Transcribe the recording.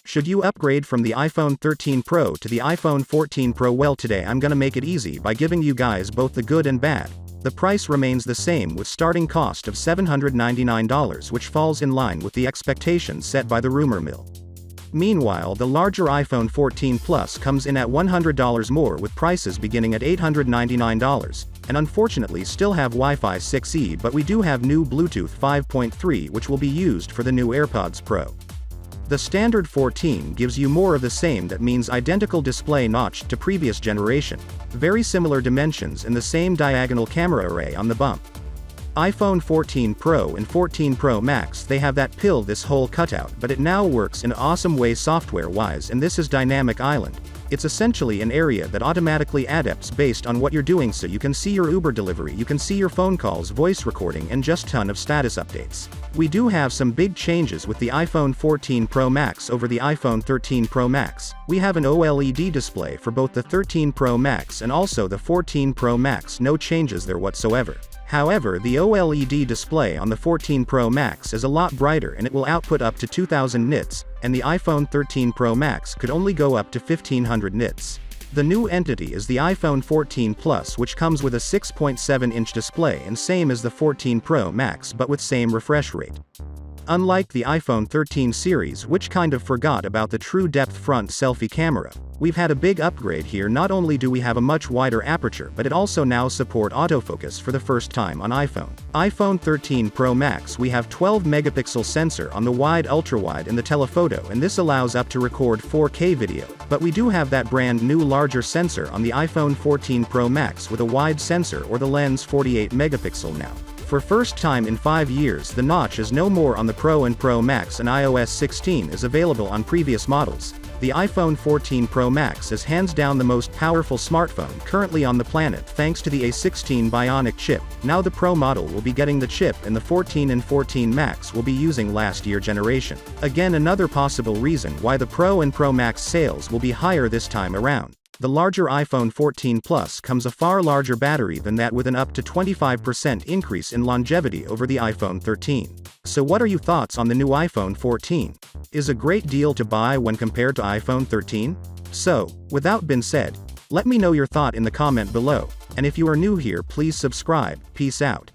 Should you upgrade from the iPhone 13 Pro to the iPhone 14 Pro? Well, today I'm gonna make it easy by giving you guys both the good and bad. The price remains the same with starting cost of $799, which falls in line with the expectations set by the rumor mill. Meanwhile, the larger iPhone 14 Plus comes in at $100 more with prices beginning at $899, and unfortunately still have Wi-Fi 6E, but we do have new Bluetooth 5.3 which will be used for the new AirPods Pro. The standard 14 gives you more of the same, that means identical display notched to previous generation, very similar dimensions and the same diagonal camera array on the bump. iPhone 14 Pro and 14 Pro Max, they have that pill this whole cutout, but it now works in an awesome way software-wise, and this is Dynamic Island. It's essentially an area that automatically adapts based on what you're doing, so you can see your Uber delivery, you can see your phone calls, voice recording, and just ton of status updates. We do have some big changes with the iPhone 14 Pro Max over the iPhone 13 Pro Max. We have an OLED display for both the 13 Pro Max and also the 14 Pro Max, no changes there whatsoever. However, the OLED display on the 14 Pro Max is a lot brighter and it will output up to 2000 nits, and the iPhone 13 Pro Max could only go up to 1500 nits. The new entity is the iPhone 14 Plus, which comes with a 6.7-inch display and same as the 14 Pro Max but with same refresh rate. Unlike the iPhone 13 series, which kind of forgot about the true depth front selfie camera, we've had a big upgrade here. Not only do we have a much wider aperture, but it also now support autofocus for the first time on iPhone. iPhone 13 Pro Max, we have 12 megapixel sensor on the wide ultrawide in the telephoto, and this allows up to record 4K video, but we do have that brand new larger sensor on the iPhone 14 Pro Max with a wide sensor or the lens 48 megapixel now. For first time in 5 years, the notch is no more on the Pro and Pro Max, and iOS 16 is available on previous models. The iPhone 14 Pro Max is hands down the most powerful smartphone currently on the planet thanks to the A16 Bionic chip. Now the Pro model will be getting the chip, and the 14 and 14 Max will be using last year generation. Again, another possible reason why the Pro and Pro Max sales will be higher this time around. The larger iPhone 14 Plus comes a far larger battery than that, with an up to 25% increase in longevity over the iPhone 13. So what are your thoughts on the new iPhone 14? Is a great deal to buy when compared to iPhone 13? So, without being said, let me know your thought in the comment below, and if you are new here, please subscribe. Peace out.